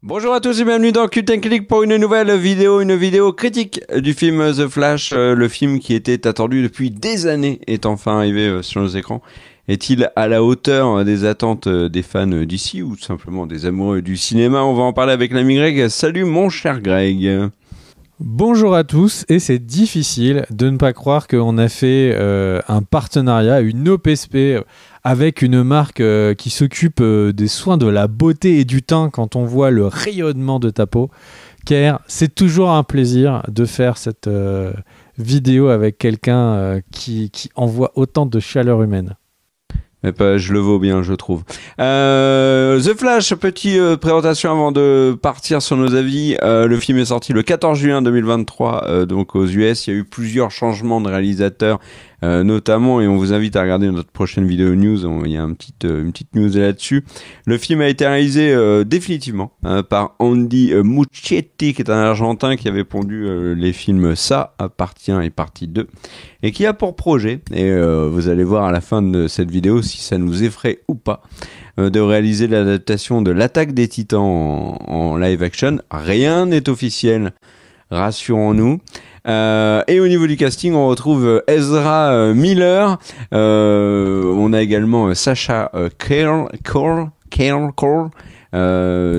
Bonjour à tous et bienvenue dans Cult & Click pour une vidéo critique du film The Flash, le film qui était attendu depuis des années est enfin arrivé sur nos écrans. Est-il à la hauteur des attentes des fans d'ici ou tout simplement des amoureux du cinéma? On va en parler avec l'ami Greg. Salut mon cher Greg. Bonjour à tous, et c'est difficile de ne pas croire qu'on a fait un partenariat, une OPSP avec une marque qui s'occupe des soins de la beauté et du teint quand on voit le rayonnement de ta peau. Car c'est toujours un plaisir de faire cette vidéo avec quelqu'un qui envoie autant de chaleur humaine. Mais pas, je le vaux bien, je trouve. The Flash, petite présentation avant de partir sur nos avis. Le film est sorti le 14 juin 2023, donc aux US. Il y a eu plusieurs changements de réalisateurs, notamment, et on vous invite à regarder notre prochaine vidéo news. Il y a une petite news là-dessus. Le film a été réalisé définitivement par Andy Muschietti, qui est un Argentin qui avait pondu les films Ça, partie 1 et partie 2, et qui a pour projet, et vous allez voir à la fin de cette vidéo si ça nous effraie ou pas, de réaliser l'adaptation de l'Attaque des Titans en live action. Rien n'est officiel, rassurons-nous. Et au niveau du casting, on retrouve Ezra Miller, on a également Sacha Cole,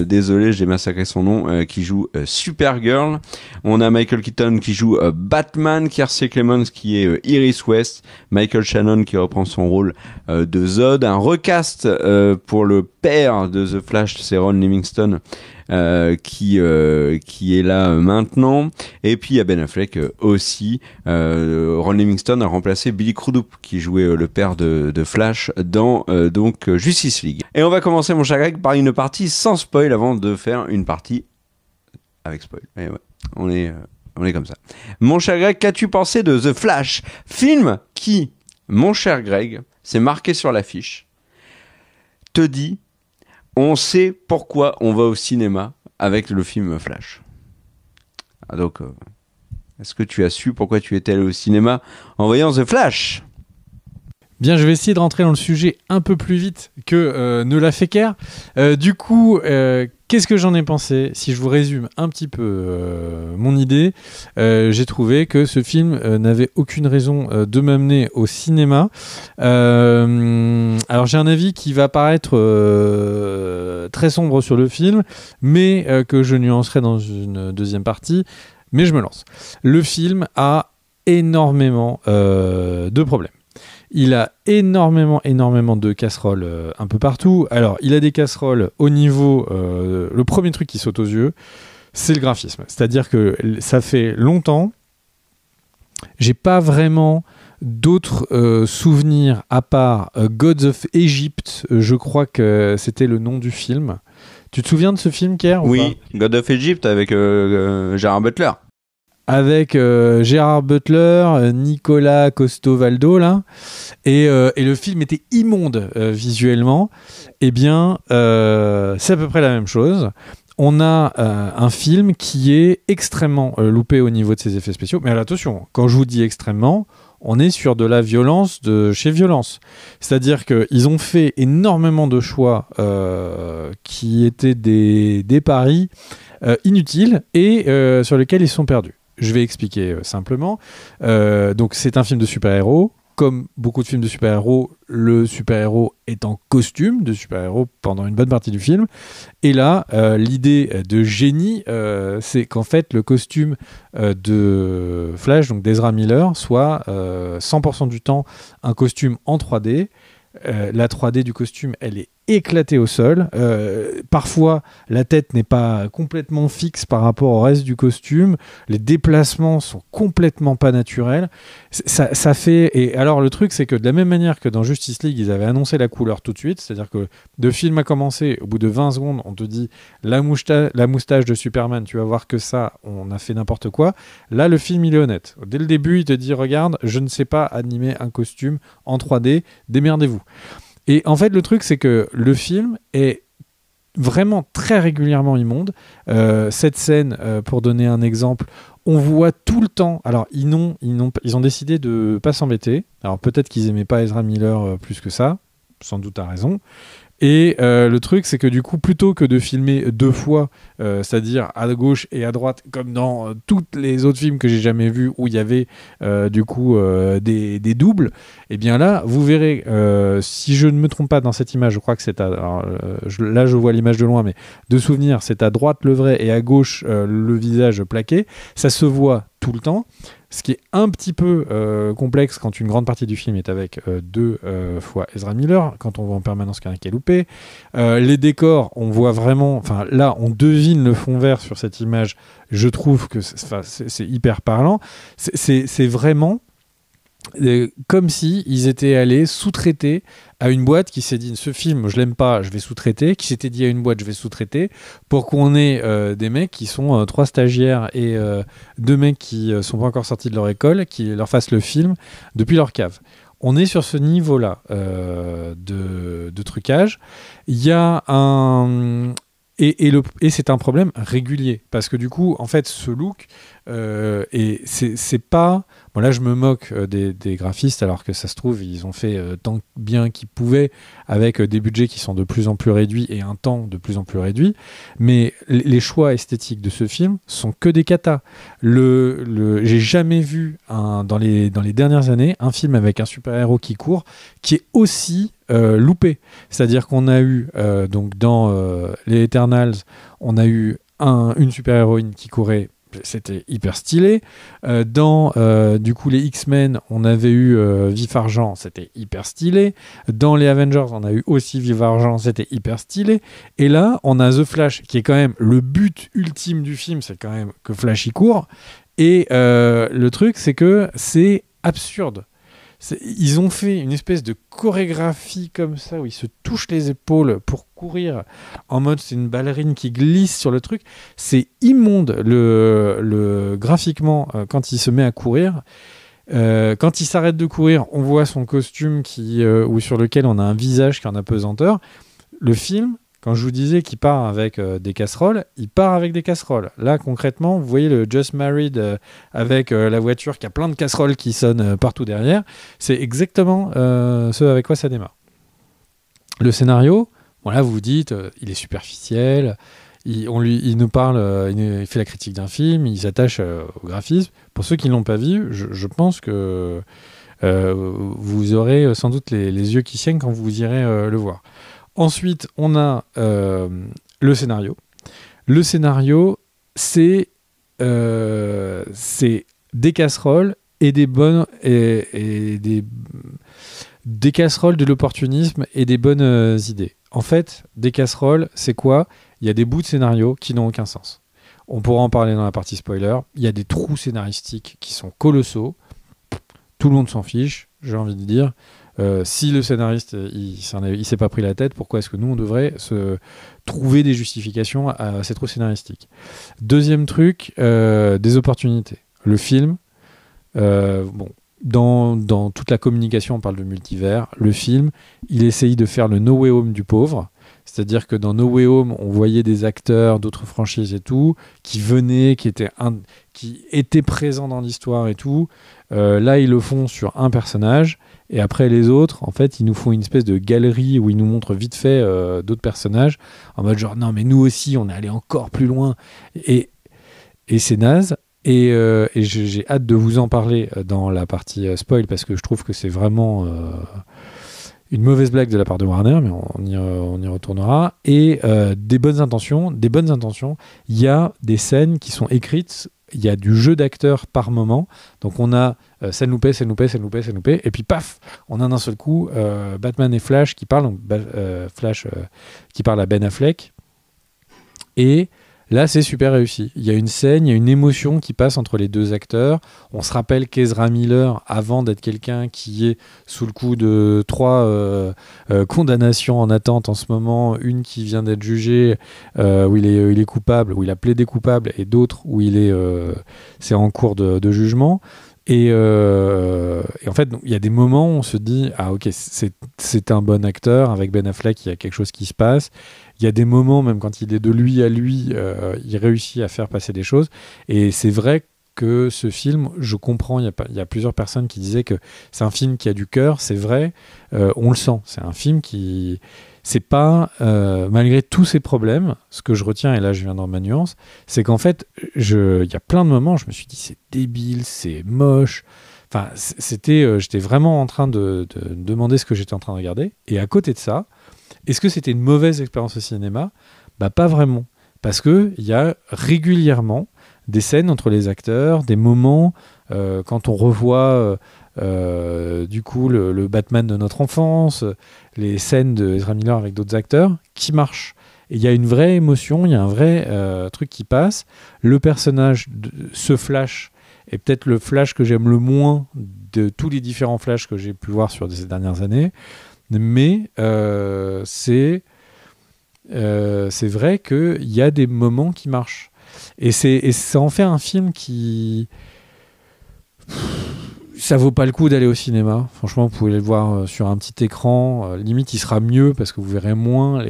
désolé, j'ai massacré son nom, qui joue Supergirl. On a Michael Keaton qui joue Batman, Kiersey Clemons qui est Iris West, Michael Shannon qui reprend son rôle de Zod. Un recast pour le père de The Flash, c'est Ron Livingston, qui est là maintenant. Et puis il y a Ben Affleck aussi. Ron Livingston a remplacé Billy Crudup qui jouait le père de Flash dans donc Justice League. Et on va commencer mon cher Greg par une partie sans spoil avant de faire une partie avec spoil. Et ouais, on est comme ça. Mon cher Greg, qu'as-tu pensé de The Flash, film qui, mon cher Greg, c'est marqué sur l'affiche, te dit on sait pourquoi on va au cinéma avec le film Flash. Ah donc, est-ce que tu as su pourquoi tu étais allé au cinéma en voyant The Flash ? Bien, je vais essayer de rentrer dans le sujet un peu plus vite que ne l'a fait Kerr. Du coup, qu'est-ce que j'en ai pensé ? Si je vous résume un petit peu mon idée, j'ai trouvé que ce film n'avait aucune raison de m'amener au cinéma. Alors j'ai un avis qui va paraître très sombre sur le film, mais que je nuancerai dans une deuxième partie. Mais je me lance. Le film a énormément de problèmes. Il a énormément de casseroles un peu partout. Alors, il a des casseroles au niveau... le premier truc qui saute aux yeux, c'est le graphisme. C'est-à-dire que ça fait longtemps, j'ai pas vraiment d'autres souvenirs à part Gods of Egypt. Je crois que c'était le nom du film. Tu te souviens de ce film, Kerr ? Oui, God of Egypt avec Gerard Butler. Avec Gérard Butler, Nicolas Costo-Valdo là, et le film était immonde visuellement. Eh bien, c'est à peu près la même chose. On a un film qui est extrêmement loupé au niveau de ses effets spéciaux. Mais attention, quand je vous dis extrêmement, on est sur de la violence de chez violence. C'est-à-dire qu'ils ont fait énormément de choix qui étaient des paris inutiles et sur lesquels ils sont perdus. Je vais expliquer simplement. Donc, c'est un film de super-héros. Comme beaucoup de films de super-héros, le super-héros est en costume de super-héros pendant une bonne partie du film. Et là, l'idée de génie, c'est qu'en fait, le costume de Flash, donc d'Ezra Miller, soit 100% du temps un costume en 3D. La 3D du costume, elle est éclatée au sol. Parfois, la tête n'est pas complètement fixe par rapport au reste du costume. Les déplacements sont complètement pas naturels. Ça fait... Et alors, le truc, c'est que de la même manière que dans Justice League, ils avaient annoncé la couleur tout de suite, c'est-à-dire que le film a commencé, au bout de 20 secondes, on te dit la moustache de Superman, tu vas voir que ça, on a fait n'importe quoi. Là, le film, il est honnête. Dès le début, il te dit, regarde, je ne sais pas animer un costume en 3D, démerdez-vous. Et en fait, le truc, c'est que le film est vraiment très régulièrement immonde. Cette scène, pour donner un exemple, on voit tout le temps... Alors, ils ont décidé de ne pas s'embêter. Alors, peut-être qu'ils n'aimaient pas Ezra Miller plus que ça. sans doute à raison. Et le truc, c'est que du coup, plutôt que de filmer deux fois, c'est-à-dire à gauche et à droite, comme dans tous les autres films que j'ai jamais vus où il y avait du coup des doubles, et bien là, vous verrez, si je ne me trompe pas dans cette image, je crois que c'est là je vois l'image de loin, mais de souvenir, c'est à droite le vrai et à gauche le visage plaqué. Ça se voit tout le temps. Ce qui est un petit peu complexe quand une grande partie du film est avec deux fois Ezra Miller, quand on voit en permanence qu'il y en a qui est loupé. Les décors, on voit vraiment... Enfin, là, on devine le fond vert sur cette image. Je trouve que c'est hyper parlant. C'est vraiment... comme si ils étaient allés sous-traiter à une boîte qui s'est dit ce film je l'aime pas, je vais sous-traiter, qui s'était dit à une boîte je vais sous-traiter, pour qu'on ait des mecs qui sont 3 stagiaires et 2 mecs qui sont pas encore sortis de leur école, qui leur fassent le film depuis leur cave. On est sur ce niveau-là de trucage. Il y a un... Et c'est un problème régulier, parce que du coup, en fait, ce look, et c'est pas... Bon, là, je me moque des graphistes, alors que ça se trouve, ils ont fait tant bien qu'ils pouvaient, avec des budgets qui sont de plus en plus réduits et un temps de plus en plus réduit. Mais les choix esthétiques de ce film sont que des catas. J'ai jamais vu, dans les dernières années, un film avec un super-héros qui court, qui est aussi loupé. C'est-à-dire qu'on a eu, donc dans les Eternals, on a eu une super-héroïne qui courait. C'était hyper stylé. Dans du coup les X-Men, on avait eu Vif Argent, c'était hyper stylé. Dans les Avengers, on a eu aussi Vif Argent, c'était hyper stylé. Et là, on a The Flash, qui est quand même le but ultime du film, c'est quand même que Flash y court. Et le truc, c'est que c'est absurde. Ils ont fait une espèce de chorégraphie comme ça où ils se touchent les épaules pour courir en mode c'est une ballerine qui glisse sur le truc. C'est immonde graphiquement quand il se met à courir. Quand il s'arrête de courir, on voit son costume ou sur lequel on a un visage qui est en apesanteur. Le film, quand je vous disais qu'il part avec des casseroles, il part avec des casseroles. Là, concrètement, vous voyez le Just Married avec la voiture qui a plein de casseroles qui sonnent partout derrière. C'est exactement ce avec quoi ça démarre. Le scénario, bon là, vous vous dites, il est superficiel. Il nous parle, il fait la critique d'un film, il s'attache au graphisme. Pour ceux qui ne l'ont pas vu, je pense que vous aurez sans doute les yeux qui saignent quand vous irez le voir. Ensuite, on a le scénario. Le scénario, c'est des casseroles et des bonnes et des casseroles, de l'opportunisme et des bonnes idées. En fait, des casseroles, c'est quoi ? Il y a des bouts de scénario qui n'ont aucun sens. On pourra en parler dans la partie spoiler. Il y a des trous scénaristiques qui sont colossaux. Tout le monde s'en fiche, j'ai envie de dire. Si le scénariste il s'est pas pris la tête, pourquoi est-ce que nous on devrait se trouver des justifications à ces trous scénaristiques ? Deuxième truc, des opportunités. Le film, dans toute la communication on parle de multivers. Le film, il essaye de faire le No Way Home du pauvre. C'est-à-dire que dans No Way Home, on voyait des acteurs d'autres franchises et tout, qui venaient, qui étaient présents dans l'histoire et tout. Là, ils le font sur un personnage. Et après, les autres, en fait, ils nous font une espèce de galerie où ils nous montrent vite fait d'autres personnages. En mode genre, non, mais nous aussi, on est allé encore plus loin. Et c'est naze. Et j'ai hâte de vous en parler dans la partie spoil, parce que je trouve que c'est vraiment... une mauvaise blague de la part de Warner, mais on y retournera. Et des bonnes intentions. Il y a des scènes qui sont écrites. Il y a du jeu d'acteurs par moment. Donc on a scène loupée. Et puis paf, on a d'un seul coup Batman et Flash qui parlent. Donc, Flash qui parle à Ben Affleck. Et là, c'est super réussi. Il y a une scène, il y a une émotion qui passe entre les deux acteurs. On se rappelle qu'Ezra Miller, avant d'être quelqu'un qui est sous le coup de 3 condamnations en attente en ce moment, une qui vient d'être jugée, où il est coupable, où il a plaidé coupable, et d'autres où c'est en cours de jugement. Et en fait, il y a des moments où on se dit « Ah ok, c'est un bon acteur, avec Ben Affleck, il y a quelque chose qui se passe ». Il y a des moments, même quand il est de lui à lui, il réussit à faire passer des choses. Et c'est vrai que ce film, je comprends, il y a plusieurs personnes qui disaient que c'est un film qui a du cœur, c'est vrai, on le sent. C'est un film qui... C'est pas, malgré tous ces problèmes, ce que je retiens, et là je viens dans ma nuance, c'est qu'en fait, il y a plein de moments, je me suis dit c'est débile, c'est moche. Enfin, j'étais vraiment en train de demander ce que j'étais en train de regarder. Et à côté de ça, est-ce que c'était une mauvaise expérience au cinéma ? Bah, pas vraiment. Parce qu'il y a régulièrement des scènes entre les acteurs, des moments, quand on revoit du coup le Batman de notre enfance, les scènes de Ezra Miller avec d'autres acteurs, qui marchent. Et il y a une vraie émotion, il y a un vrai truc qui passe. Le personnage, ce Flash, est peut-être le Flash que j'aime le moins de tous les différents Flash que j'ai pu voir sur ces dernières années. Mais c'est vrai qu'il y a des moments qui marchent. Et ça en fait un film qui... Ça vaut pas le coup d'aller au cinéma. Franchement, vous pouvez le voir sur un petit écran. Limite, il sera mieux parce que vous verrez moins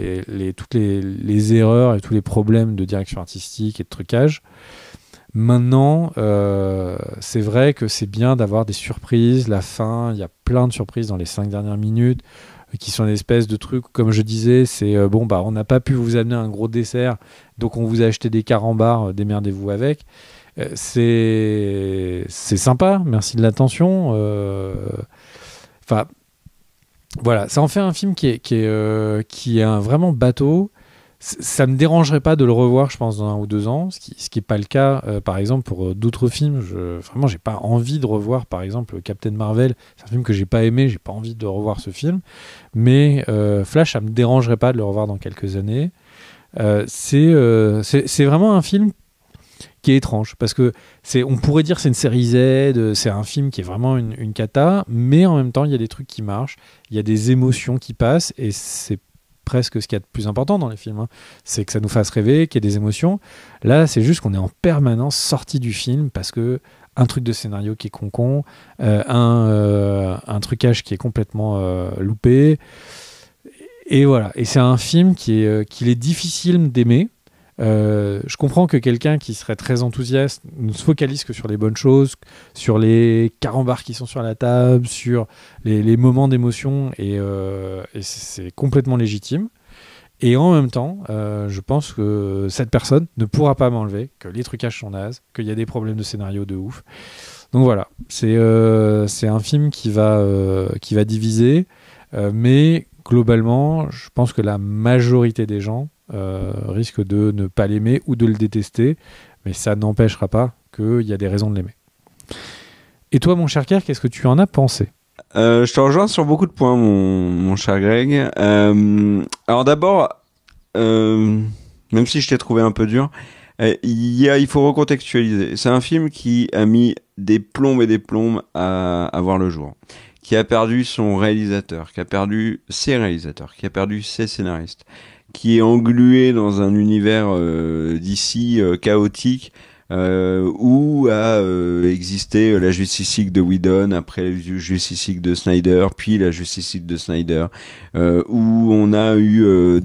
toutes les erreurs et tous les problèmes de direction artistique et de trucage. Maintenant, c'est vrai que c'est bien d'avoir des surprises. La fin, il y a plein de surprises dans les 5 dernières minutes qui sont une espèce de trucs, comme je disais, c'est on n'a pas pu vous amener un gros dessert, donc on vous a acheté des carambars, démerdez-vous avec. C'est sympa, merci de l'attention. Enfin, voilà, ça en fait un film qui est vraiment bateau. Ça me dérangerait pas de le revoir, je pense, dans 1 ou 2 ans, ce qui est pas le cas, par exemple, pour d'autres films. Vraiment, j'ai pas envie de revoir, par exemple, Captain Marvel. C'est un film que j'ai pas aimé, j'ai pas envie de revoir ce film. Mais Flash, ça me dérangerait pas de le revoir dans quelques années. C'est vraiment un film qui est étrange, parce que on pourrait dire c'est une série Z, c'est un film qui est vraiment une cata, mais en même temps, il y a des trucs qui marchent, il y a des émotions qui passent, et c'est presque ce qu'il y a de plus important dans les films, hein. C'est que ça nous fasse rêver, qu'il y ait des émotions. Là, c'est juste qu'on est en permanence sorti du film parce que un truc de scénario qui est con, un trucage qui est complètement loupé. Et voilà. Et c'est un film qu'il est difficile d'aimer. Je comprends que quelqu'un qui serait très enthousiaste ne se focalise que sur les bonnes choses, sur les carambars qui sont sur la table, sur les moments d'émotion, et c'est complètement légitime. Et en même temps, je pense que cette personne ne pourra pas m'enlever que les trucages sont nazes, qu'il y a des problèmes de scénario de ouf. Donc voilà, c'est un film qui va diviser, mais globalement, je pense que la majorité des gens risque de ne pas l'aimer ou de le détester, mais ça n'empêchera pas qu'il y a des raisons de l'aimer. Et toi, mon cher Kerr, qu'est-ce que tu en as pensé ? Je te rejoins sur beaucoup de points, mon cher Greg. Alors d'abord, même si je t'ai trouvé un peu dur, il faut recontextualiser. C'est un film qui a mis des plombes et des plombes à voir le jour, qui a perdu son réalisateur, qui a perdu ses réalisateurs, qui a perdu ses scénaristes, qui est englué dans un univers d'ici chaotique, où a existé la Justice League de Whedon, après la Justice League de Snyder, puis la Justice League de Snyder, où on a eu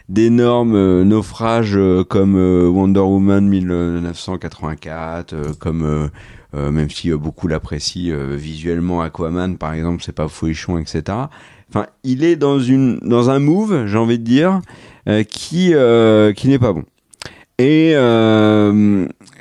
d'énormes naufrages comme Wonder Woman 1984, comme même si beaucoup l'apprécient visuellement, Aquaman par exemple, c'est pas folichon, etc. Enfin, il est dans un move, j'ai envie de dire, qui n'est pas bon. Et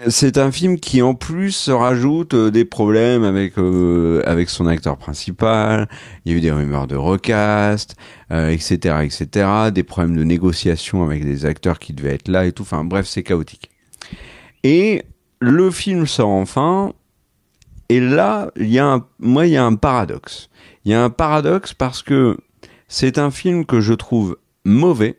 c'est un film qui en plus se rajoute des problèmes avec son acteur principal. Il y a eu des rumeurs de recast, etc., etc. Des problèmes de négociation avec des acteurs qui devaient être là et tout. Enfin bref, c'est chaotique. Et le film sort enfin. Et là, il y a un paradoxe. Il y a un paradoxe parce que c'est un film que je trouve mauvais,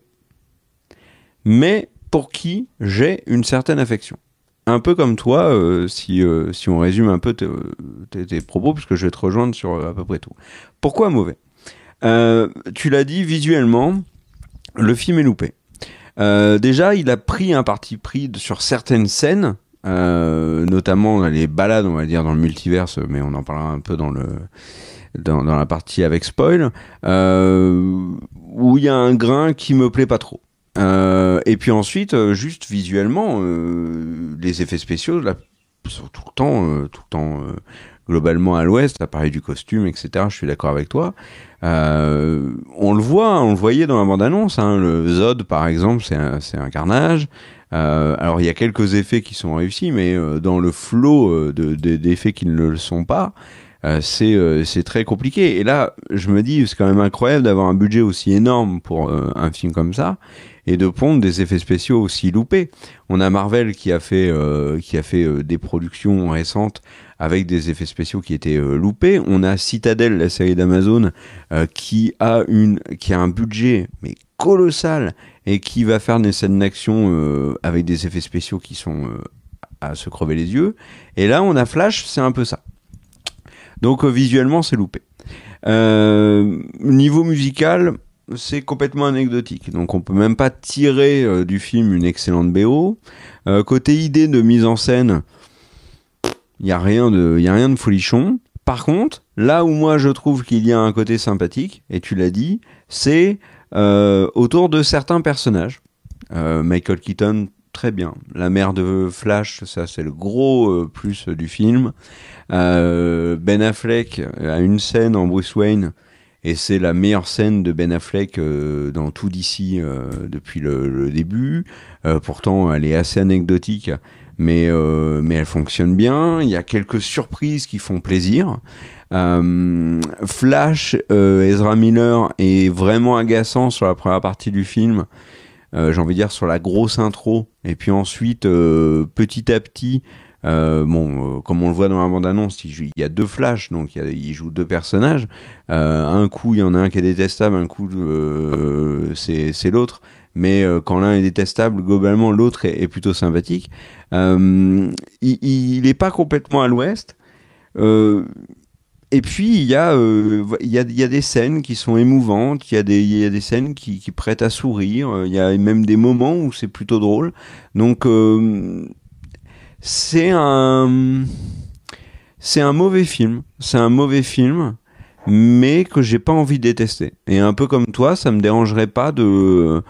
mais pour qui j'ai une certaine affection. Un peu comme toi, si on résume un peu tes propos, parce que je vais te rejoindre sur à peu près tout. Pourquoi mauvais ? Tu l'as dit, visuellement, le film est loupé. Déjà, il a pris un parti pris sur certaines scènes, notamment les balades, on va dire, dans le multiverse, mais on en parlera un peu dans la partie avec spoil, où il y a un grain qui me plaît pas trop. Et puis ensuite, juste visuellement, les effets spéciaux, tout le temps globalement à l'Ouest, à parler du costume, etc. Je suis d'accord avec toi. On le voyait dans la bande-annonce. Hein, le Zod, par exemple, c'est un carnage. Alors il y a quelques effets qui sont réussis, mais dans le flot d'effets qui ne le sont pas, c'est très compliqué. Et là, je me dis, c'est quand même incroyable d'avoir un budget aussi énorme pour un film comme ça, et de pondre des effets spéciaux aussi loupés. On a Marvel qui a fait des productions récentes avec des effets spéciaux qui étaient loupés. On a Citadel, la série d'Amazon, qui a un budget mais colossal et qui va faire des scènes d'action avec des effets spéciaux qui sont à se crever les yeux. Et là, on a Flash, c'est un peu ça. Donc visuellement, c'est loupé. Niveau musical, c'est complètement anecdotique. Donc on peut même pas tirer du film une excellente BO. Côté idée de mise en scène, il y a rien de folichon. Par contre, là où moi je trouve qu'il y a un côté sympathique, et tu l'as dit, c'est autour de certains personnages. Michael Keaton, très bien. La mère de Flash, ça c'est le gros plus du film. Ben Affleck a une scène en Bruce Wayne, et c'est la meilleure scène de Ben Affleck dans tout DC depuis le début. Pourtant, elle est assez anecdotique, mais elle fonctionne bien. Il y a quelques surprises qui font plaisir. Flash, Ezra Miller est vraiment agaçant sur la première partie du film. J'ai envie de dire sur la grosse intro, et puis ensuite petit à petit, comme on le voit dans la bande-annonce, il y a deux Flash, donc il joue deux personnages. Un coup, il y en a un qui est détestable, un coup, c'est l'autre. Mais quand l'un est détestable, globalement, l'autre est plutôt sympathique. Il est pas complètement à l'ouest. Et puis il y a des scènes qui sont émouvantes, il y a des scènes qui prêtent à sourire, il y a même des moments où c'est plutôt drôle. Donc c'est un mauvais film, mais que j'ai pas envie de détester. Et un peu comme toi, ça me dérangerait pas de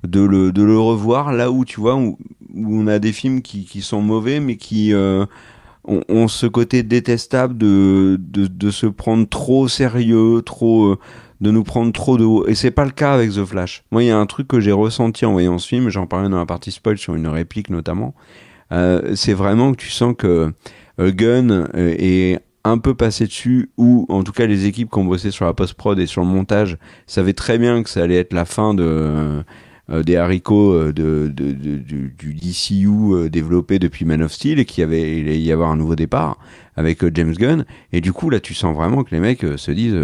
le revoir là où tu vois où on a des films qui sont mauvais, mais qui ont ce côté détestable de se prendre trop au sérieux, de nous prendre trop de haut. Et c'est pas le cas avec The Flash. Moi, il y a un truc que j'ai ressenti en voyant ce film, j'en parlais dans la partie spoil sur une réplique notamment, c'est vraiment que tu sens que Gunn est un peu passé dessus, ou en tout cas les équipes qui ont bossé sur la post-prod et sur le montage savaient très bien que ça allait être la fin des haricots du DCU développé depuis Man of Steel, et qu'il allait y avoir un nouveau départ avec James Gunn. Et du coup là tu sens vraiment que les mecs se disent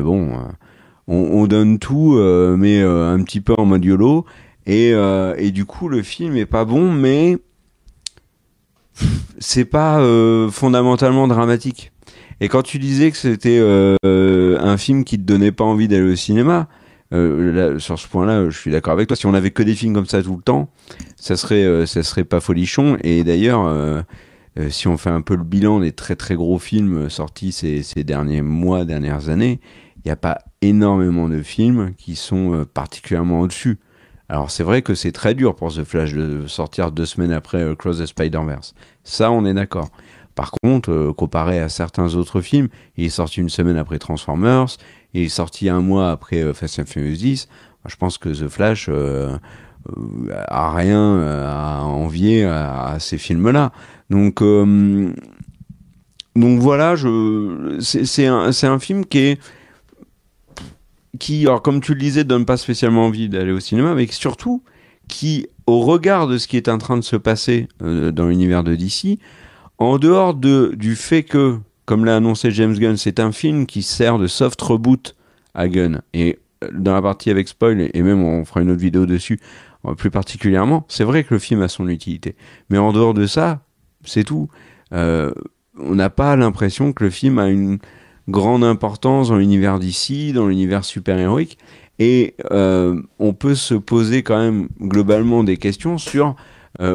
on donne tout, mais un petit peu en mode YOLO, et du coup le film est pas bon, mais c'est pas fondamentalement dramatique. Et quand tu disais que c'était un film qui te donnait pas envie d'aller au cinéma, là, sur ce point-là, je suis d'accord avec toi. Si on avait que des films comme ça tout le temps, ça serait pas folichon. Et d'ailleurs, si on fait un peu le bilan des très très gros films sortis ces derniers mois, dernières années, il n'y a pas énormément de films qui sont particulièrement au-dessus. Alors c'est vrai que c'est très dur pour The Flash de sortir 2 semaines après Cross the Spider-Verse. Ça, on est d'accord. Par contre, comparé à certains autres films, il est sorti 1 semaine après Transformers, il est sorti 1 mois après Fast and Furious 10. Je pense que The Flash a rien à envier à ces films-là. Donc voilà, c'est un film qui, alors comme tu le disais, donne pas spécialement envie d'aller au cinéma, mais surtout qui, au regard de ce qui est en train de se passer dans l'univers de DC, en dehors du fait que, comme l'a annoncé James Gunn, c'est un film qui sert de soft reboot à Gunn, et dans la partie avec spoil, et même on fera une autre vidéo dessus, plus particulièrement, c'est vrai que le film a son utilité. Mais en dehors de ça, c'est tout. On n'a pas l'impression que le film a une grande importance dans l'univers d'ici, dans l'univers super-héroïque, et on peut se poser quand même globalement des questions sur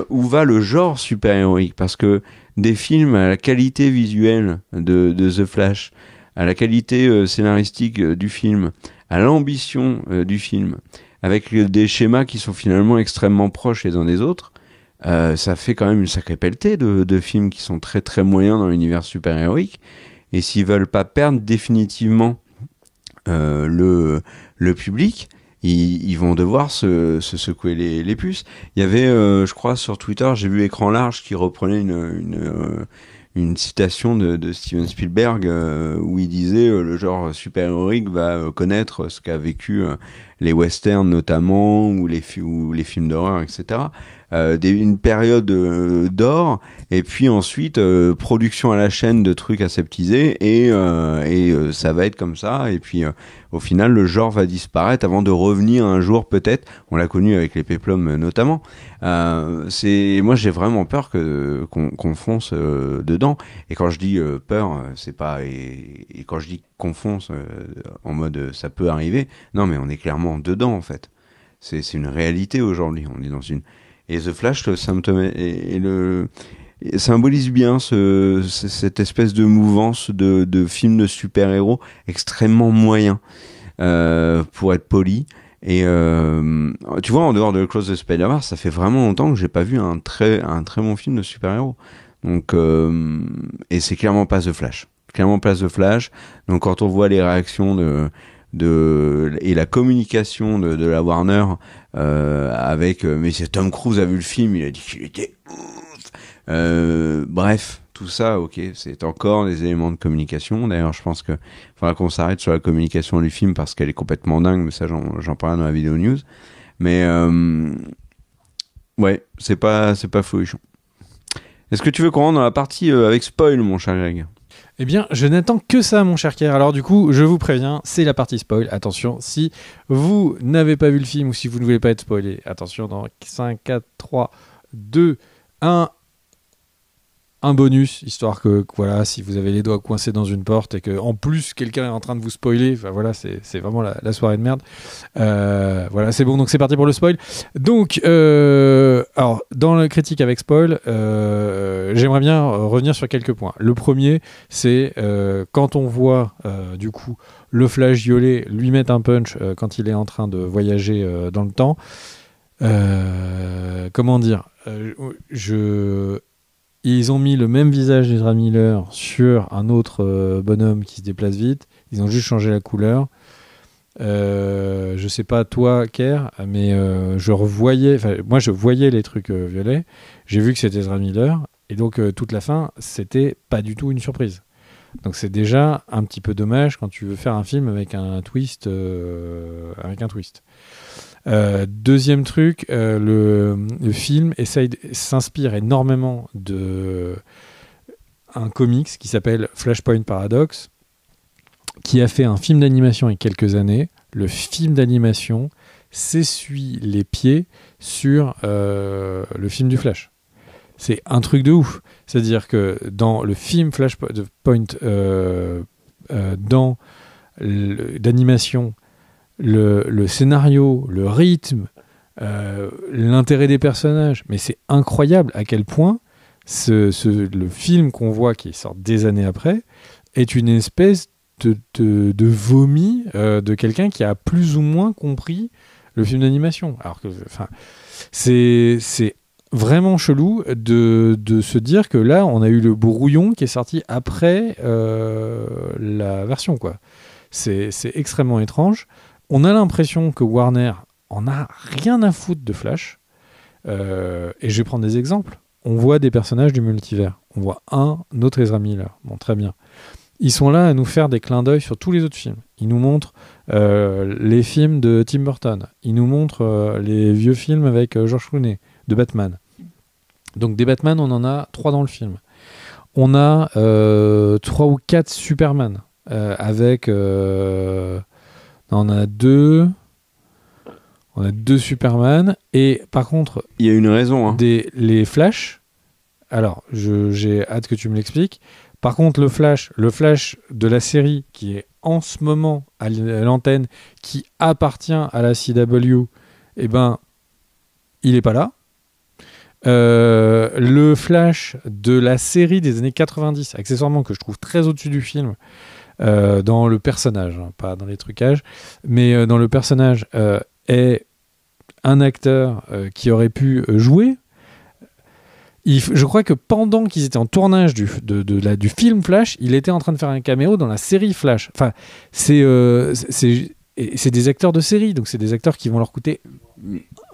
où va le genre super-héroïque, parce que des films à la qualité visuelle de The Flash, à la qualité scénaristique du film, à l'ambition du film, avec des schémas qui sont finalement extrêmement proches les uns des autres, ça fait quand même une sacrée pelletée de films qui sont très très moyens dans l'univers super-héroïque. Et s'ils veulent pas perdre définitivement le public, ils vont devoir se secouer les puces. Il y avait, je crois, sur Twitter, j'ai vu Écran Large qui reprenait une citation de Steven Spielberg où il disait le genre super-héroïque va connaître ce qu'a vécu les westerns notamment ou les films d'horreur, etc. Une période d'or, et puis ensuite production à la chaîne de trucs aseptisés, et ça va être comme ça, et puis au final le genre va disparaître avant de revenir un jour peut-être. On l'a connu avec les péplums notamment. Moi j'ai vraiment peur qu'on fonce dedans, et quand je dis peur, c'est pas, et quand je dis qu'on fonce en mode ça peut arriver, non mais on est clairement dedans en fait. C'est une réalité aujourd'hui, on est dans une. Et The Flash, le symptôme symbolise bien cette espèce de mouvance de films de super-héros extrêmement moyens, pour être poli. Et tu vois, en dehors de Across the Spider-Verse, ça fait vraiment longtemps que j'ai pas vu un très bon film de super-héros. Donc, et c'est clairement pas The Flash. Clairement pas The Flash. Donc, quand on voit les réactions et la communication de la Warner avec mais si Tom Cruise a vu le film, il a dit qu'il était ouf. Bref, tout ça, ok, c'est encore des éléments de communication. D'ailleurs, je pense que faudra qu'on s'arrête sur la communication du film parce qu'elle est complètement dingue, mais ça j'en parlerai dans la vidéo news. Mais ouais, c'est pas folichon. Est-ce que tu veux qu'on rentre dans la partie avec spoil, mon cher Greg ? Eh bien, je n'attends que ça, mon cher Kerr. Alors du coup, je vous préviens, c'est la partie spoil. Attention, si vous n'avez pas vu le film ou si vous ne voulez pas être spoilé, attention, dans 5, 4, 3, 2, 1... un bonus, histoire que voilà, si vous avez les doigts coincés dans une porte et que en plus quelqu'un est en train de vous spoiler, enfin voilà, c'est vraiment la soirée de merde. Voilà, c'est bon, donc c'est parti pour le spoil. Donc, alors dans la critique avec spoil, j'aimerais bien revenir sur quelques points. Le premier, c'est quand on voit du coup le Flash violet lui mettre un punch quand il est en train de voyager dans le temps. Comment dire, ils ont mis le même visage d'Ezra Miller sur un autre bonhomme qui se déplace vite. Ils ont juste changé la couleur. Je sais pas toi, Kerr, mais moi je voyais les trucs violets. J'ai vu que c'était Ezra Miller, et donc toute la fin, c'était pas du tout une surprise. Donc c'est déjà un petit peu dommage quand tu veux faire un film avec un twist. Deuxième truc, le film s'inspire énormément de un comics qui s'appelle Flashpoint Paradox, qui a fait un film d'animation il y a quelques années. Le film d'animation s'essuie les pieds sur le film du Flash. C'est un truc de ouf. C'est-à-dire que dans le film Flashpoint d'animation, le scénario, le rythme, l'intérêt des personnages, mais c'est incroyable à quel point le film qu'on voit qui sort des années après est une espèce de vomi de quelqu'un qui a plus ou moins compris le film d'animation. Alors que, enfin, c'est vraiment chelou de se dire que là on a eu le brouillon qui est sorti après la version, quoi. C'est extrêmement étrange. On a l'impression que Warner en a rien à foutre de Flash. Et je vais prendre des exemples. On voit des personnages du multivers. On voit un autre Ezra Miller. Bon, très bien. Ils sont là à nous faire des clins d'œil sur tous les autres films. Ils nous montrent les films de Tim Burton. Ils nous montrent les vieux films avec George Clooney, de Batman. Donc des Batman, on en a 3 dans le film. On a 3 ou 4 Superman avec... on a 2... On a 2 Superman, et par contre... Il y a une raison. Hein. Les Flash, alors j'ai hâte que tu me l'expliques. Par contre, le Flash de la série, qui est en ce moment à l'antenne, qui appartient à la CW, eh ben, il n'est pas là. Le Flash de la série des années 90, accessoirement, que je trouve très au-dessus du film, dans le personnage, hein, pas dans les trucages, mais dans le personnage, est un acteur qui aurait pu jouer Je crois que pendant qu'ils étaient en tournage du film Flash, il était en train de faire un caméo dans la série Flash. Enfin, c'est des acteurs de série, donc c'est des acteurs qui vont leur coûter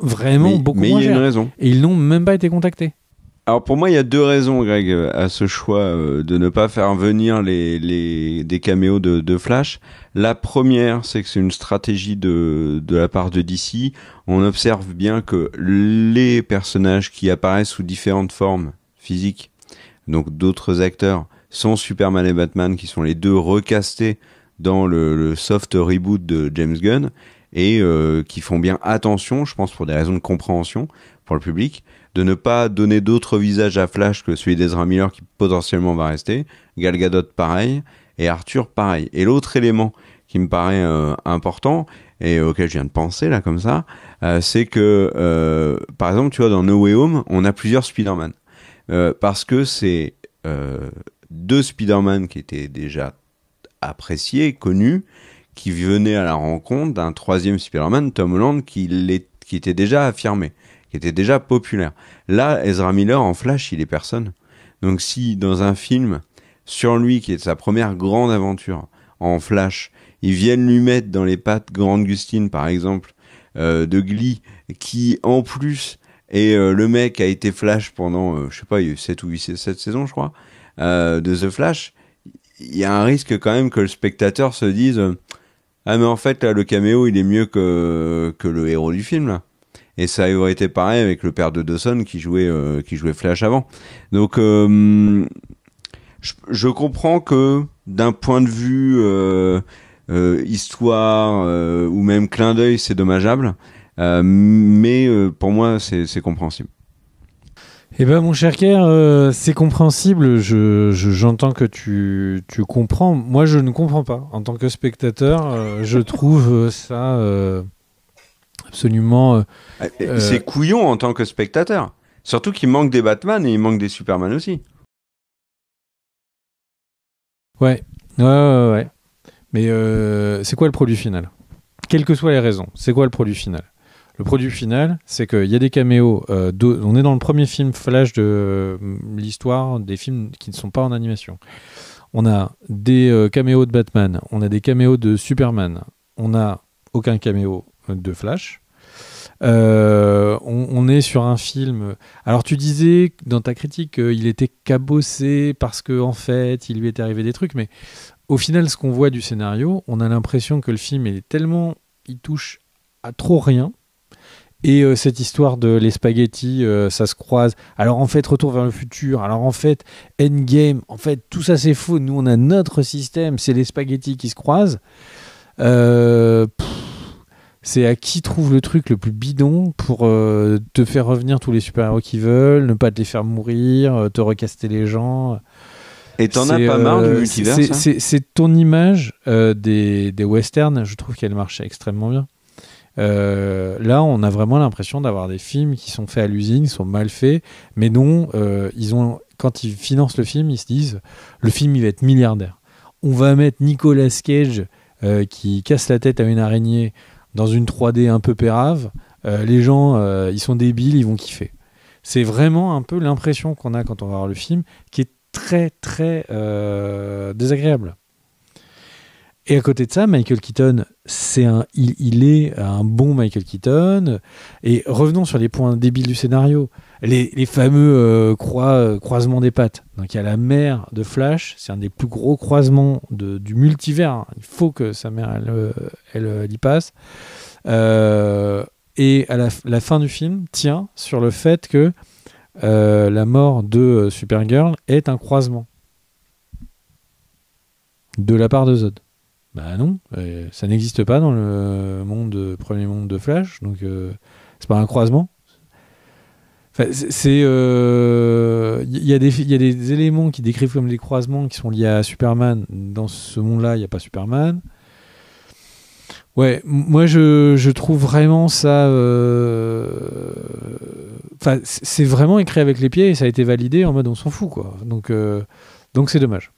vraiment beaucoup moins cher. Mais il y a une raison. Et ils n'ont même pas été contactés. Alors pour moi, il y a deux raisons, Greg, à ce choix de ne pas faire venir des caméos de Flash. La première, c'est que c'est une stratégie de la part de DC. On observe bien que les personnages qui apparaissent sous différentes formes physiques, donc d'autres acteurs, sont Superman et Batman, qui sont les deux recastés dans le soft reboot de James Gunn, et qui font bien attention, je pense pour des raisons de compréhension pour le public, de ne pas donner d'autres visages à Flash que celui d'Ezra Miller qui potentiellement va rester, Gal Gadot pareil, et Arthur pareil. Et l'autre élément qui me paraît important, et auquel je viens de penser là comme ça, c'est que, par exemple, tu vois, dans No Way Home, on a plusieurs Spider-Man. Parce que c'est deux Spider-Man qui étaient déjà appréciés, connus, qui venaient à la rencontre d'un troisième Spider-Man, Tom Holland, qui était déjà affirmé, qui était déjà populaire. Là, Ezra Miller, en Flash, il est personne. Donc si, dans un film, sur lui, qui est sa première grande aventure, en Flash, ils viennent lui mettre dans les pattes Grant Gustin, par exemple, de Glee, qui, en plus, est le mec a été Flash pendant, je sais pas, il y a eu 7 saisons, je crois, de The Flash, il y a un risque quand même que le spectateur se dise ah mais en fait là le caméo il est mieux que le héros du film là. Et ça aurait été pareil avec le père de Dawson qui jouait Flash avant. Donc je comprends que d'un point de vue histoire ou même clin d'œil c'est dommageable, mais pour moi c'est compréhensible. Eh ben mon cher Kerr, c'est compréhensible, j'entends que tu comprends. Moi je ne comprends pas. En tant que spectateur, je trouve ça absolument... C'est couillon en tant que spectateur. Surtout qu'il manque des Batman et il manque des Superman aussi. Ouais. Mais c'est quoi le produit final ? Quelles que soient les raisons, c'est quoi le produit final ? Le produit final, c'est qu'il y a des caméos. On est dans le premier film Flash de l'histoire des films qui ne sont pas en animation. On a des caméos de Batman, on a des caméos de Superman, on n'a aucun caméo de Flash. On est sur un film... Alors tu disais dans ta critique qu'il était cabossé parce qu'en fait, il lui est arrivé des trucs, mais au final, ce qu'on voit du scénario, on a l'impression que le film est tellement... Il touche à trop rien. Et cette histoire de les spaghettis, ça se croise. Alors en fait, Retour vers le futur. Alors en fait, Endgame. En fait, tout ça c'est faux. Nous, on a notre système. C'est les spaghettis qui se croisent. C'est à qui trouve le truc le plus bidon pour te faire revenir tous les super-héros qui veulent, ne pas te les faire mourir, te recaster les gens. Et t'en as pas marre du multivers, c'est ton image des westerns. Je trouve qu'elle marche extrêmement bien. Là on a vraiment l'impression d'avoir des films qui sont faits à l'usine, qui sont mal faits, mais non, quand ils financent le film, ils se disent le film il va être milliardaire, on va mettre Nicolas Cage qui casse la tête à une araignée dans une 3D un peu pérave, les gens ils sont débiles, ils vont kiffer. C'est vraiment un peu l'impression qu'on a quand on va voir le film, qui est très très désagréable. Et à côté de ça, Michael Keaton, il est un bon Michael Keaton. Et revenons sur les points débiles du scénario. Les fameux croisements des pattes. Donc il y a la mère de Flash, c'est un des plus gros croisements du multivers. Il faut que sa mère, elle y passe. Et à la fin du film, tient sur le fait que la mort de Supergirl est un croisement de la part de Zod. Bah non, ça n'existe pas dans le premier monde de Flash, donc c'est pas un croisement. Enfin, il y a des éléments qui décrivent comme des croisements qui sont liés à Superman. Dans ce monde-là, il n'y a pas Superman. Ouais, moi je trouve vraiment ça... Enfin, c'est vraiment écrit avec les pieds et ça a été validé en mode on s'en fout, quoi. Donc c'est dommage.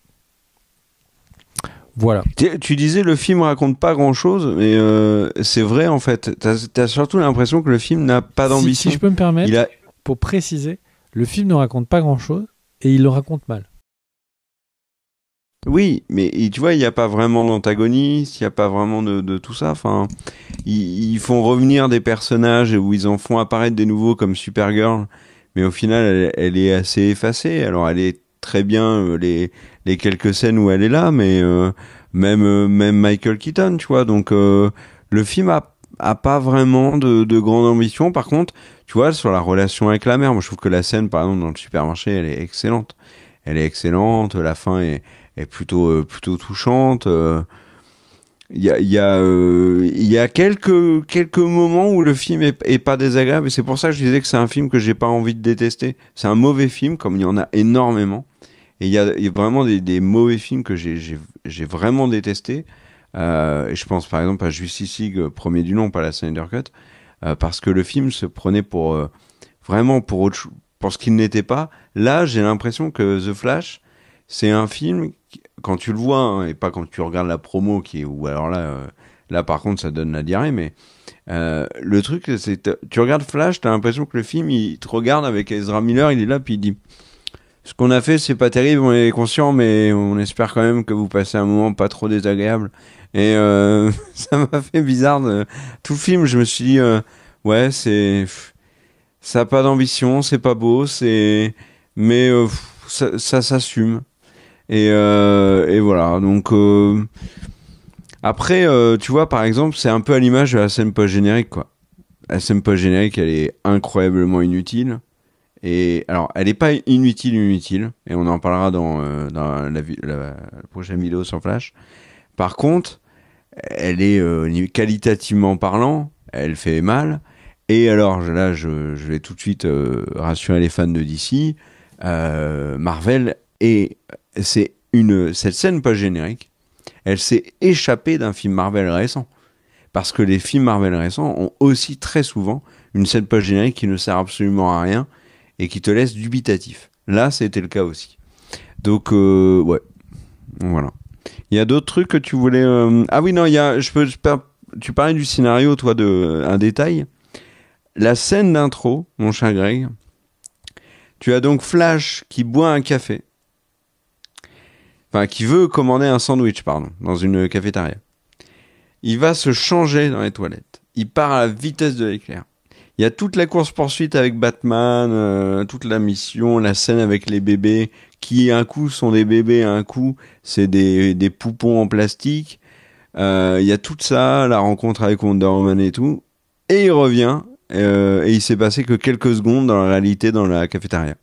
Voilà. Tu disais le film raconte pas grand chose, mais c'est vrai en fait. T'as surtout l'impression que le film n'a pas d'ambition. Si je peux me permettre, pour préciser, Le film ne raconte pas grand-chose et il le raconte mal. Oui, mais tu vois, il n'y a pas vraiment d'antagoniste, il n'y a pas vraiment de tout ça. Enfin, ils font revenir des personnages où ils en font apparaître des nouveaux comme Supergirl, mais au final, elle est assez effacée. Alors, elle est très bien les quelques scènes où elle est là, mais même Michael Keaton, tu vois. Donc, le film a pas vraiment de grande ambition. Par contre, tu vois, sur la relation avec la mère, moi, je trouve que la scène, par exemple, dans le supermarché, elle est excellente. Elle est excellente. La fin est plutôt touchante. Il y a quelques moments où le film est pas désagréable, et c'est pour ça que je disais que c'est un film que j'ai pas envie de détester. C'est un mauvais film, comme il y en a énormément. Et il y a vraiment des mauvais films que j'ai vraiment détestés. Et je pense par exemple à Justice League, premier du nom, pas la Snyder Cut, parce que le film se prenait pour vraiment pour ce qu'il n'était pas. Là, j'ai l'impression que The Flash, c'est un film quand tu le vois, hein, et pas quand tu regardes la promo ou alors là par contre ça donne la diarrhée, mais le truc c'est tu regardes Flash, t'as l'impression que le film il te regarde avec Ezra Miller, il est là puis il dit ce qu'on a fait c'est pas terrible, on est conscient, mais on espère quand même que vous passez un moment pas trop désagréable. Et ça m'a fait bizarre tout le film, je me suis dit ouais, ça a pas d'ambition, c'est pas beau, mais ça s'assume. Et voilà. Donc après, tu vois, par exemple, c'est un peu à l'image de la scène post-générique, quoi. La scène post-générique, elle est incroyablement inutile. Et alors, elle est pas inutile. Et on en parlera dans la prochaine vidéo sur Flash. Par contre, elle est qualitativement parlant, elle fait mal. Et alors, là, je vais tout de suite rassurer les fans de DC. Marvel cette scène post-générique, elle s'est échappée d'un film Marvel récent. Parce que les films Marvel récents ont aussi très souvent une scène post-générique qui ne sert absolument à rien et qui te laisse dubitatif. Là, c'était le cas aussi. Donc, ouais. Voilà. Il y a d'autres trucs que tu voulais... Ah oui, non, tu parlais du scénario, toi, un détail. La scène d'intro, mon cher Greg, tu as donc Flash qui boit un café. Enfin, qui veut commander un sandwich, pardon, dans une cafétéria. Il va se changer dans les toilettes. Il part à la vitesse de l'éclair. Il y a toute la course-poursuite avec Batman, toute la mission, la scène avec les bébés, qui un coup sont des bébés, un coup c'est des poupons en plastique. Il y a tout ça, la rencontre avec Wonder Woman et tout. Et il revient, et il s'est passé que quelques secondes dans la réalité dans la cafétéria.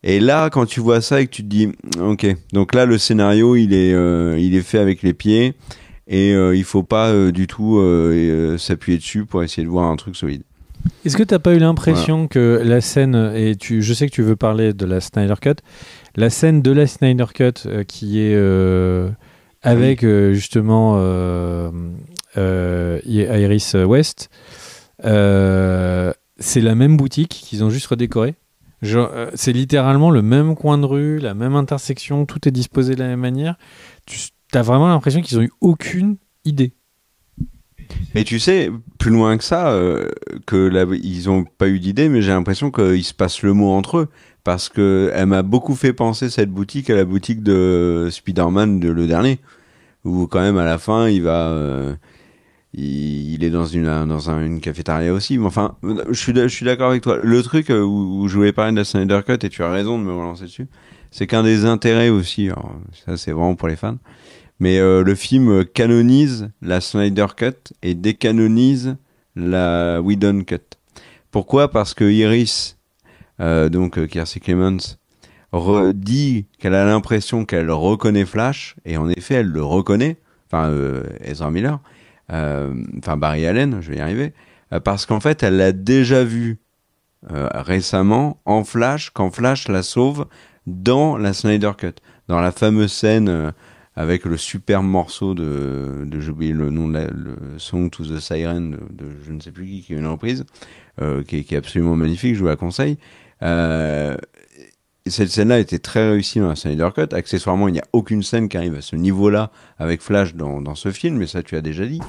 Et là, quand tu vois ça et que tu te dis, ok, donc là le scénario il est fait avec les pieds et il faut pas du tout s'appuyer dessus pour essayer de voir un truc solide. Est-ce que t'as pas eu l'impression que la scène, et je sais que tu veux parler de la Snyder Cut, la scène de la Snyder Cut qui est avec justement Iris West, c'est la même boutique qu'ils ont juste redécorée. C'est littéralement le même coin de rue, la même intersection, tout est disposé de la même manière. T'as vraiment l'impression qu'ils ont eu aucune idée. Et tu sais, plus loin que ça, ils ont pas eu d'idée, mais j'ai l'impression qu'ils se passent le mot entre eux. Parce que elle m'a beaucoup fait penser cette boutique à la boutique de Spider-Man, le dernier. Où quand même à la fin, il est dans une cafétéria aussi. Mais enfin, je suis d'accord avec toi. Le truc où je voulais parler de la Snyder Cut, et tu as raison de me relancer dessus, c'est qu'un des intérêts aussi, alors, ça c'est vraiment pour les fans, mais le film canonise la Snyder Cut et décanonise la Whedon Cut. Pourquoi ? Parce que Iris, donc Kiersey Clemons, dit qu'elle a l'impression qu'elle reconnaît Flash, et en effet elle le reconnaît, enfin Ezra Miller, enfin Barry Allen, je vais y arriver, parce qu'en fait elle l'a déjà vu récemment en Flash, quand Flash la sauve dans la Snyder Cut, dans la fameuse scène avec le superbe morceau j'ai oublié le nom le Song to the Siren de je ne sais plus qui est une reprise, qui est absolument magnifique, je vous la conseille. Cette scène-là était très réussie dans la Snyder Cut. Accessoirement, il n'y a aucune scène qui arrive à ce niveau-là avec Flash dans ce film, mais ça tu as déjà dit.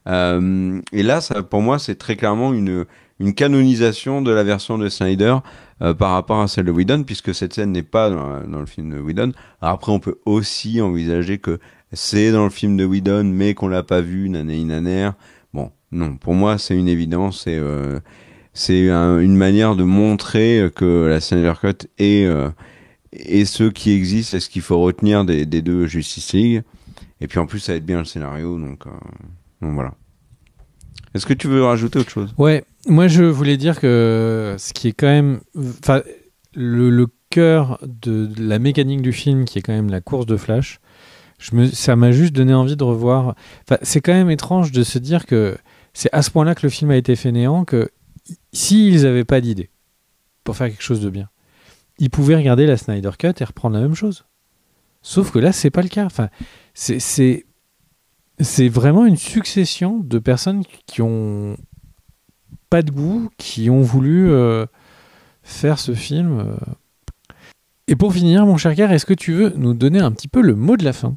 Et là, ça, pour moi, c'est très clairement une canonisation de la version de Snyder par rapport à celle de Whedon, puisque cette scène n'est pas dans le film de Whedon. Alors après, on peut aussi envisager que c'est dans le film de Whedon, mais qu'on l'a pas vu, naner. Bon, non, pour moi, c'est une évidence. C'est une manière de montrer que la Snyder Cut est ce qui existe, est ce qu'il faut retenir des deux Justice League. Et puis en plus, ça aide bien le scénario, donc voilà. Est-ce que tu veux rajouter autre chose? Ouais, moi je voulais dire que ce qui est quand même... Enfin, le cœur de la mécanique du film, qui est quand même la course de Flash, ça m'a juste donné envie de revoir... Enfin, c'est quand même étrange de se dire que c'est à ce point-là que le film a été fait néant, que s'ils n'avaient pas d'idée pour faire quelque chose de bien, ils pouvaient regarder la Snyder Cut et reprendre la même chose. Sauf que là, c'est pas le cas. Enfin, c'est vraiment une succession de personnes qui ont pas de goût, qui ont voulu faire ce film. Et pour finir, mon cher Car, est-ce que tu veux nous donner un petit peu le mot de la fin?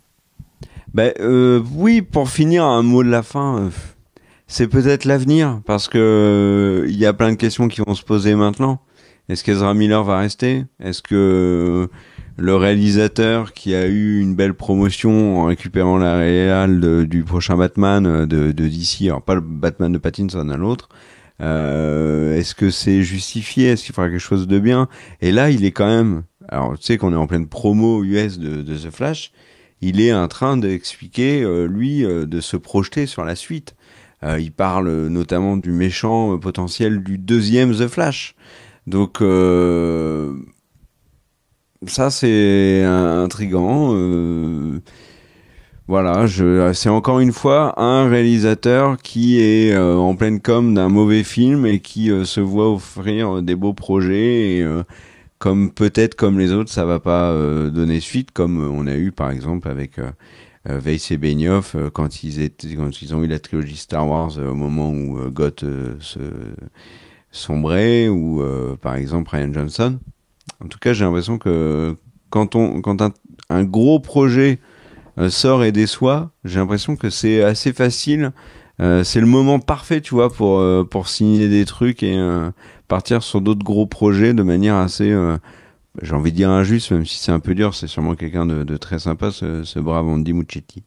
Oui, pour finir, un mot de la fin, c'est peut-être l'avenir, parce que il y a plein de questions qui vont se poser maintenant. Est-ce qu'Ezra Miller va rester? Est-ce que le réalisateur qui a eu une belle promotion en récupérant la réal du prochain Batman de DC, alors pas le Batman de Pattinson, à l'autre, est-ce que c'est justifié? Est-ce qu'il fera quelque chose de bien? Et là, il est quand même... Alors, tu sais qu'on est en pleine promo US de The Flash. Il est en train d'expliquer, de se projeter sur la suite. Il parle notamment du méchant potentiel du deuxième The Flash. Donc, ça, c'est intriguant. Voilà, c'est encore une fois un réalisateur qui est en pleine com d'un mauvais film et qui se voit offrir des beaux projets. Et, peut-être comme les autres, ça va pas donner suite, comme on a eu par exemple avec Weiss et Benioff quand ils ont eu la trilogie Star Wars au moment où Goth se sombrait, ou par exemple Rian Johnson. En tout cas, j'ai l'impression que quand un gros projet sort et déçoit, j'ai l'impression que c'est assez facile. C'est le moment parfait, tu vois, pour signer des trucs et partir sur d'autres gros projets de manière assez, j'ai envie de dire injuste, même si c'est un peu dur. C'est sûrement quelqu'un de très sympa, ce brave Andy Muschietti.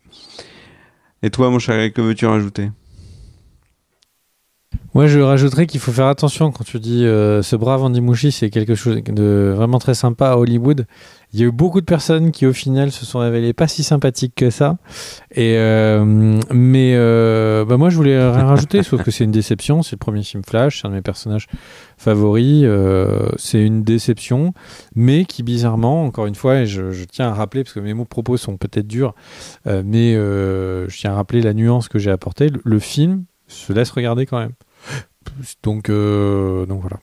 Et toi, mon cher Greg, que veux-tu rajouter? Moi, je rajouterais qu'il faut faire attention quand tu dis ce brave Andy Muschietti, c'est quelque chose de vraiment très sympa à Hollywood. Il y a eu beaucoup de personnes qui, au final, se sont révélées pas si sympathiques que ça. Et moi, je voulais rien rajouter, sauf que c'est une déception. C'est le premier film Flash, c'est un de mes personnages favoris. C'est une déception, mais qui, bizarrement, encore une fois, et je tiens à rappeler, parce que mes mots propos sont peut-être durs, mais je tiens à rappeler la nuance que j'ai apportée. Le film se laisse regarder quand même. Donc voilà.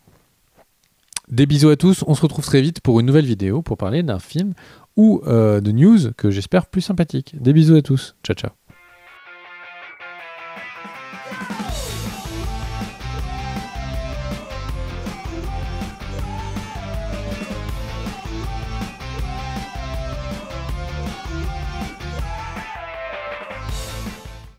Des bisous à tous, on se retrouve très vite pour une nouvelle vidéo pour parler d'un film ou de news que j'espère plus sympathique. Des bisous à tous, ciao ciao.